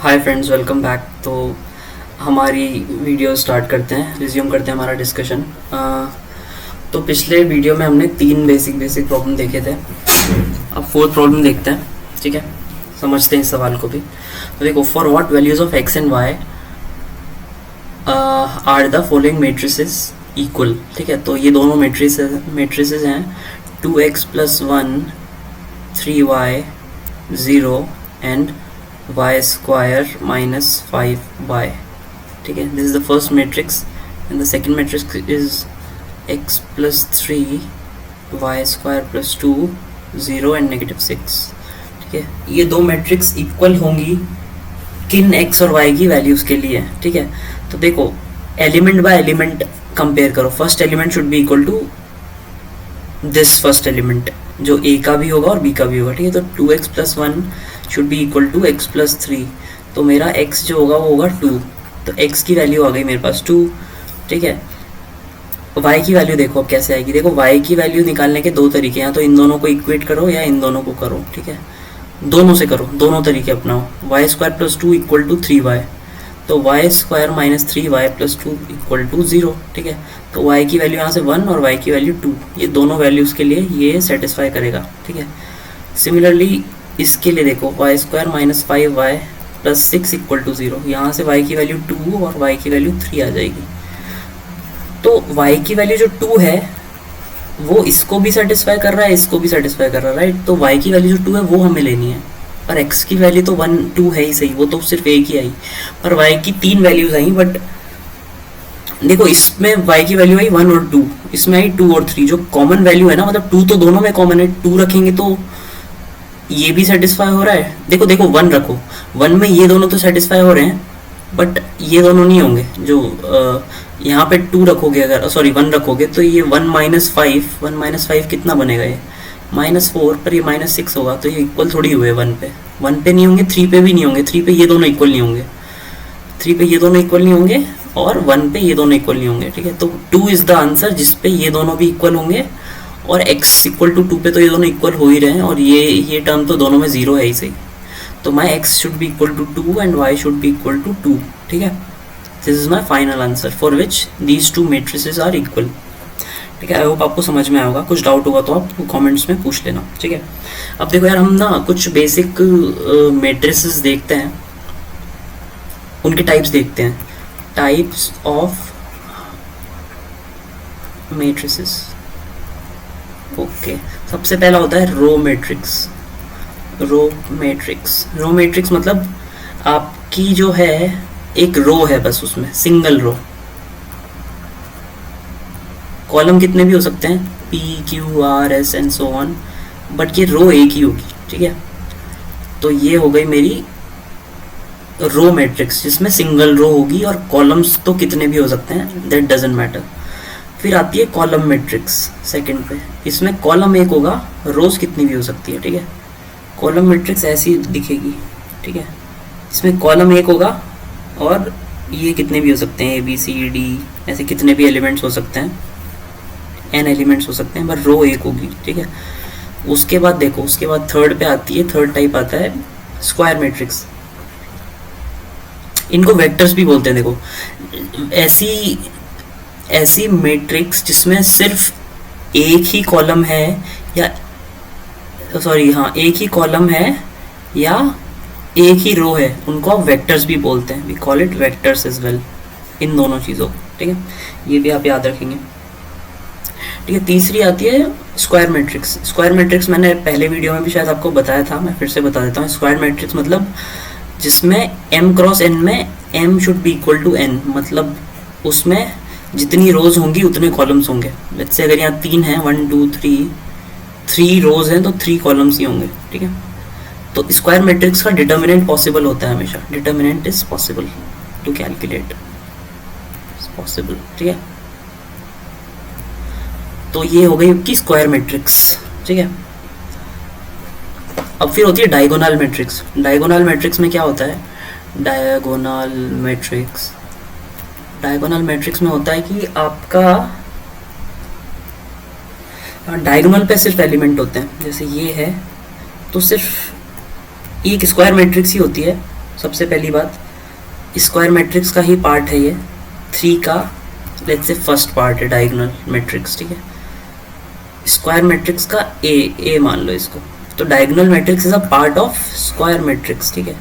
Hi friends, welcome back. तो हमारी video start करते हैं, रिज्यूम करते हैं हमारा डिस्कशन। तो पिछले वीडियो में हमने 3 बेसिक प्रॉब्लम देखे थे। अब 4th प्रॉब्लम देखते हैं, ठीक है। समझते हैं इस सवाल को भी। तो देखो, for what values of X and Y are the following matrices equal. ठीक है, तो ये दोनों मेट्रिसेस हैं 2x + 1 3y 0 and y² - 5y। ठीक है, this is the first matrix and the second matrix is x + 3 y² + 2 0 and -6। ठीक है, ये दो मैट्रिक्स इक्वल होंगी किन x और y की वैल्यूज के लिए। ठीक है, तो देखो, एलिमेंट बाय एलिमेंट कंपेयर करो। First element should be equal to this first element, जो a का भी होगा और b का भी होगा। ठीक है, तो 2x + 1 should be equal to x + 3। तो मेरा x जो होगा वो होगा 2, तो x की वैल्यू आ गई मेरे पास 2। ठीक है, y की वैल्यू देखो अब कैसे आएगी। देखो, y की वैल्यू निकालने के दो तरीके हैं, तो इन दोनों को इक्वेट करो या इन दोनों को करो। ठीक है, दोनों से करो, दोनों तरीके अपनाओ। y² + 2 = 3y, तो y² - 3y + 2 = 0। ठीक है, तो y की वैल्यू यहाँ से 1 और y की वैल्यू 2, ये दोनों वैल्यूज़ के लिए ये सेटिस्फाई करेगा। ठीक है, सिमिलरली इसके लिए देखो, y² - 5y + 6 = 0, यहाँ से y की वैल्यू 2 और y की वैल्यू 3 आ जाएगी। तो y की वैल्यू जो 2 है वो इसको भी सेटिस्फाई कर रहा है, इसको भी सेटिस्फाई कर रहा है, राइट। तो y की वैल्यू जो 2 है वो हमें लेनी है, और x की वैल्यू तो 1 2 है ही सही, वो तो सिर्फ एक ही आई, पर y की 3 वैल्यूज आई। बट देखो, इसमें y की वैल्यू आई 1 और 2, इसमें आई 2 और 3, जो कॉमन वैल्यू है ना, मतलब 2 तो दोनों में कॉमन है, 2 रखेंगे तो ये भी सेटिस्फाई हो रहा है। देखो देखो, 1 रखो, 1 में ये दोनों तो सेटिस्फाई हो रहे हैं, बट ये दोनों नहीं होंगे। जो यहाँ पे 2 रखोगे, अगर सॉरी 1 रखोगे, तो ये 1 - 5 कितना बनेगा, ये -4, पर ये -6 होगा, तो ये इक्वल थोड़ी हुए 1 पे नहीं होंगे, 3 पे भी नहीं होंगे, 3 पे ये दोनों इक्वल नहीं होंगे, 3 पे ये दोनों इक्वल नहीं होंगे, और 1 पे ये दोनों इक्वल नहीं होंगे। ठीक है, तो 2 इज द आंसर, जिसपे ये दोनों भी इक्वल होंगे, और x = 2 पे तो ये दोनों इक्वल हो ही रहे हैं, और ये टर्म तो दोनों में 0 है ही सही। तो my x should be equal to 2 and y should be equal to 2। ठीक है, this is my final answer for which these 2 matrices are equal. ठीक है, आई होप आपको समझ में आएगा। कुछ डाउट होगा तो आप कमेंट्स में पूछ लेना। ठीक है, अब देखो यार, हम ना कुछ बेसिक मेट्रिसेस देखते हैं, उनके टाइप्स देखते हैं, टाइप्स ऑफ मेट्रिसेस। ओके, सबसे पहला होता है रो मैट्रिक्स। रो मैट्रिक्स मतलब आपकी जो है एक रो है, बस उसमें सिंगल रो। कॉलम कितने भी हो सकते हैं, P Q R S and so on, but ये रो एक ही होगी। ठीक है, तो ये हो गई मेरी रो मैट्रिक्स, जिसमें सिंगल रो होगी, और कॉलम्स तो कितने भी हो सकते हैं, दैट डजंट मैटर। फिर आती है कॉलम मैट्रिक्स सेकंड पे, इसमें कॉलम एक होगा, रोज कितनी भी हो सकती है। ठीक है, कॉलम मैट्रिक्स ऐसी दिखेगी। ठीक है, इसमें कॉलम एक होगा, और ये कितने भी हो सकते हैं, A B C D, ऐसे कितने भी एलिमेंट्स हो सकते हैं, n एलिमेंट्स हो सकते हैं, पर रो एक होगी। ठीक है, उसके बाद देखो, उसके बाद थर्ड पे आती है, थर्ड टाइप आता है स्क्वायर मैट्रिक्स। इनको वेक्टर्स भी बोलते हैं। देखो, ऐसी मैट्रिक्स जिसमें सिर्फ एक ही कॉलम है, या सॉरी हाँ, एक ही कॉलम है या एक ही रो है, उनको आप वेक्टर्स भी बोलते हैं। We call it vectors as well, इन दोनों चीज़ों। ठीक है, ये भी आप याद रखेंगे। ठीक है, तीसरी आती है स्क्वायर मैट्रिक्स। स्क्वायर मैट्रिक्स मैंने पहले वीडियो में भी शायद आपको बताया था, मैं फिर से बता देता हूँ। स्क्वायर मैट्रिक्स मतलब जिसमें m × n में m should be equal to n, मतलब उसमें जितनी रोज होंगी उतने कॉलम्स होंगे। लेट्स से अगर यहाँ 3 है, 1 2 3 रोज हैं, तो 3 कॉलम्स ही होंगे। ठीक है, तो स्क्वायर मैट्रिक्स का डिटर्मिनेंट पॉसिबल होता है हमेशा। Determinant is possible to calculate, possible. ठीक है, तो ये हो गई आपकी स्क्वायर मैट्रिक्स। ठीक है, अब फिर होती है डायगोनल मैट्रिक्स। डायगोनल मैट्रिक्स में क्या होता है, डायगोनल मैट्रिक्स में होता है कि आपका डायगोनल पे सिर्फ एलिमेंट होते हैं। जैसे ये है, तो सिर्फ एक स्क्वायर मैट्रिक्स ही होती है, सबसे पहली बात, स्क्वायर मैट्रिक्स का ही पार्ट है ये, 3 का लेट्स से फर्स्ट पार्ट है डायगोनल मैट्रिक्स, ठीक है। स्क्वायर मैट्रिक्स का ए मान लो इसको, तो diagonal matrix is a part of square matrix, ठीक है।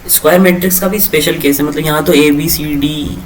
स्क्वायर मैट्रिक्स का भी स्पेशल केस है, मतलब यहाँ तो A B C D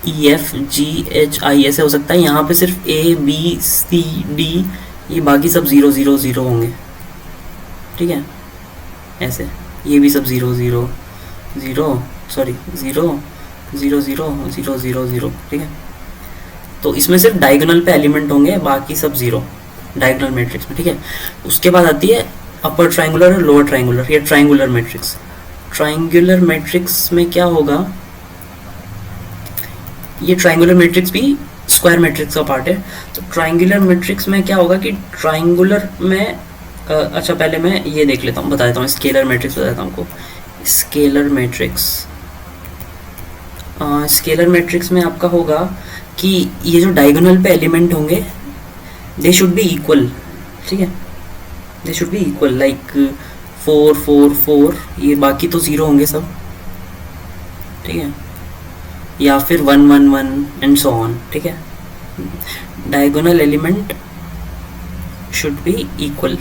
E F G H I ऐसे हो सकता है, यहाँ पे सिर्फ ए बी सी डी, ये बाकी सब 0 0 0 होंगे, ठीक है। ऐसे ये भी सब 0 0 0 सॉरी 0 0 0 0 0 0, ठीक है। तो इसमें सिर्फ डायगोनल पे एलिमेंट होंगे, बाकी सब 0 डायगोनल मैट्रिक्स में, ठीक है। उसके बाद आती है अपर ट्राइंगुलर और लोअर ट्राइंगुलर या ट्राइंगुलर मैट्रिक्स। ट्राइंगुलर मैट्रिक्स में क्या होगा, ये ट्राइंगुलर मैट्रिक्स भी स्क्वायर मैट्रिक्स का पार्ट है। तो ट्राइंगुलर मैट्रिक्स में क्या होगा कि ट्राइंगुलर में अच्छा पहले मैं ये देख लेता हूँ, बता देता हूँ स्केलर मैट्रिक्स बताता हूँ आपको। स्केलर मैट्रिक्स, स्केलर मैट्रिक्स में आपका होगा कि ये जो डायगोनल पे एलिमेंट होंगे दे शुड बी इक्वल, ठीक है। They should be equal like 4 4 4, ये बाकी तो 0 होंगे सब, ठीक है, या फिर 1 1 1 एंड सो ऑन, ठीक है। Diagonal element should be equal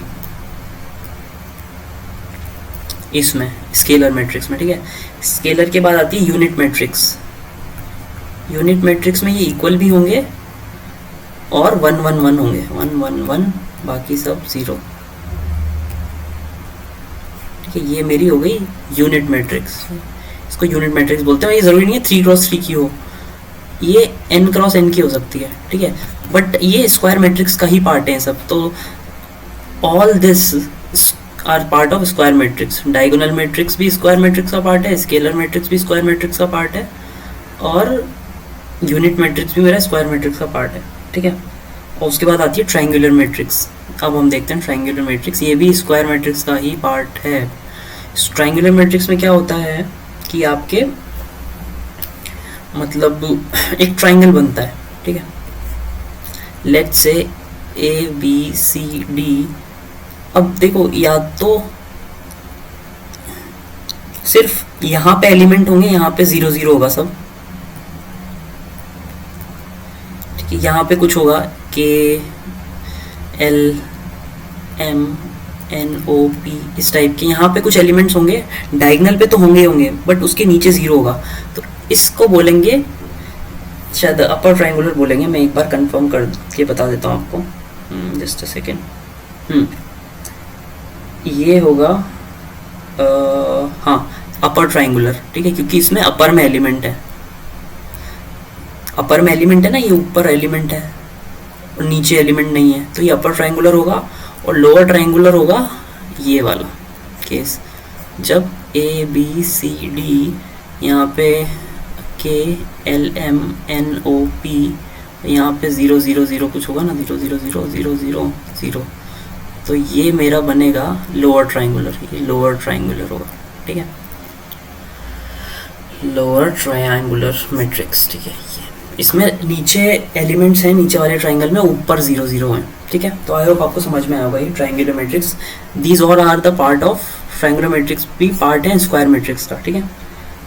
इसमें स्केलर मैट्रिक्स में, ठीक है। स्केलर के बाद आती है यूनिट मैट्रिक्स। यूनिट मैट्रिक्स में ये इक्वल भी होंगे और 1 1 1 होंगे, 1 1 1, बाकी सब 0, ठीक है। ये मेरी हो गई यूनिट मैट्रिक्स, इसको यूनिट मैट्रिक्स बोलते हैं। ये ज़रूरी नहीं है 3x3 की हो, ये n×n की हो सकती है, ठीक है। बट ये स्क्वायर मैट्रिक्स का ही पार्ट है सब, तो all this are part of square matrix. Diagonal matrix भी स्क्वायर मैट्रिक्स का पार्ट है, स्केलर मैट्रिक्स भी स्क्वायर मैट्रिक्स का पार्ट है, और यूनिट मैट्रिक्स भी मेरा स्क्वायर मैट्रिक्स का पार्ट है, ठीक है। और उसके बाद आती है ट्रायंगुलर मैट्रिक्स। अब हम देखते हैं ट्रायंगुलर मैट्रिक्स, ये भी स्क्वायर मैट्रिक्स का ही पार्ट है। ट्रायंगुलर मैट्रिक्स में क्या होता है कि आपके मतलब एक ट्रायंगल बनता है, ठीक है। Let's say A B C D, अब देखो या तो सिर्फ यहाँ पे एलिमेंट होंगे, यहाँ पे 0 0 होगा सब, ठीक है। यहाँ पे कुछ होगा K L M N O P इस टाइप के, यहाँ पे कुछ एलिमेंट्स होंगे, डायगोनल पे तो होंगे होंगे बट उसके नीचे 0 होगा, तो इसको बोलेंगे शायद अपर ट्रायंगुलर बोलेंगे। मैं एक बार कंफर्म करके बता देता हूँ आपको, जस्ट अ सेकेंड। ये होगा हाँ अपर ट्रायंगुलर, ठीक है, क्योंकि इसमें अपर में एलिमेंट है, अपर में एलिमेंट है ना, ये ऊपर एलिमेंट है और नीचे एलिमेंट नहीं है, तो ये अपर ट्रायंगुलर होगा। और लोअर ट्रायंगुलर होगा ये वाला केस, जब ए बी सी डी, यहाँ पे K L M N O P, यहाँ पे 0 0 0 कुछ होगा ना, 0 0 0 0 0 0, तो ये मेरा बनेगा लोअर ट्रायंगुलर, ये लोअर ट्रायंगुलर होगा, ठीक है, लोअर ट्रायंगुलर मैट्रिक्स, ठीक है। ये इसमें नीचे एलिमेंट्स हैं, नीचे वाले ट्रायंगल में, ऊपर 0 0 हैं, ठीक है। तो आई होप आपको समझ में आएगा ये triangular matrix. These all are the part of triangular matrix, भी पार्ट है स्क्वायर मैट्रिक्स का, ठीक है।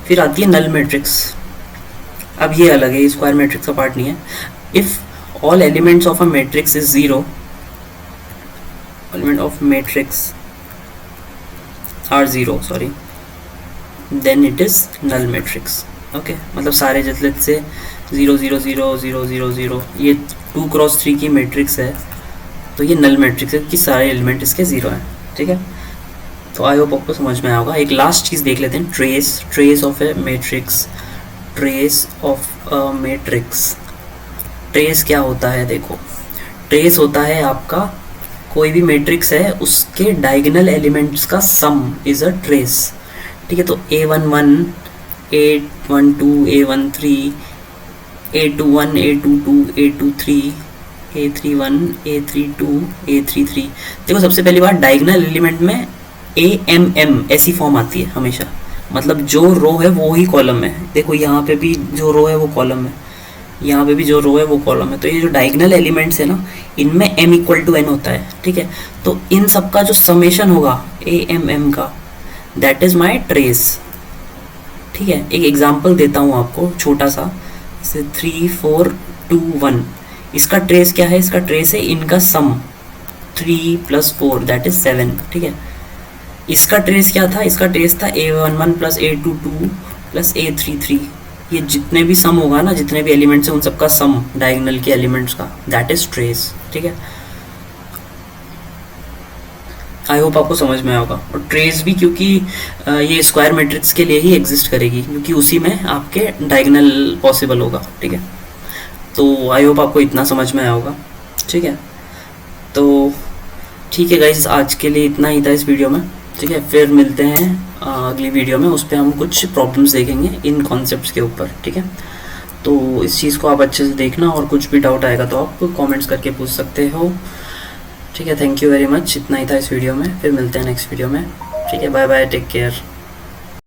फिर आती है नल मैट्रिक्स। अब ये अलग है, स्क्वायर मैट्रिक्स का पार्ट नहीं है। If all elements of a matrix is 0, element of matrix are 0, sorry, then it is null matrix, okay। मतलब सारे जैसे से 0 0 0 0 0 0, ये 2×3 की मैट्रिक्स है, तो ये नल मैट्रिक्स है कि सारे एलिमेंट इसके 0 हैं, ठीक है। तो आई होप आपको समझ में आएगा। एक लास्ट चीज़ देख लेते हैं, trace of A matrix. Trace of a matrix, trace क्या होता है, देखो ट्रेस होता है आपका कोई भी मैट्रिक्स है उसके डायगोनल एलिमेंट्स का सम इज अ ट्रेस, ठीक है। तो A11 A12 A13 A21 A22 A23 A31 A32 A33, देखो सबसे पहली बार डायगोनल एलिमेंट में AMM ऐसी फॉर्म आती है हमेशा, मतलब जो रो है वो ही कॉलम है। देखो यहाँ पे भी जो रो है वो कॉलम है, यहाँ पे भी जो रो है वो कॉलम है। तो ये जो डायगोनल एलिमेंट्स है ना, इनमें m=n होता है, ठीक है। तो इन सब का जो समेशन होगा AMM का, दैट इज माय ट्रेस, ठीक है, एक एग्जांपल देता हूँ आपको छोटा सा, जैसे 3 4 2 1, इसका ट्रेस क्या है, इसका ट्रेस है इनका सम 3 + 4 दैट इज 7, ठीक है। इसका ट्रेस क्या था, इसका ट्रेस था A11 + A22 + A33, ये जितने भी सम होगा ना, जितने भी एलिमेंट्स हैं उन सबका सम डायगोनल के एलिमेंट्स का, दैट इज ट्रेस, ठीक है। आई होप आपको समझ में आया होगा। और ट्रेस भी क्योंकि ये स्क्वायर मैट्रिक्स के लिए ही एग्जिस्ट करेगी, क्योंकि उसी में आपके डायगोनल पॉसिबल होगा, ठीक है। तो आई होप आपको इतना समझ में आया होगा, ठीक है। तो ठीक है गाइज, आज के लिए इतना ही था इस वीडियो में, ठीक है। फिर मिलते हैं अगली वीडियो में, उस पर हम कुछ प्रॉब्लम्स देखेंगे इन कॉन्सेप्ट्स के ऊपर, ठीक है। तो इस चीज़ को आप अच्छे से देखना, और कुछ भी डाउट आएगा तो आप कमेंट्स करके पूछ सकते हो, ठीक है। थैंक यू वेरी मच, इतना ही था इस वीडियो में, फिर मिलते हैं नेक्स्ट वीडियो में, ठीक है। Bye bye, take care.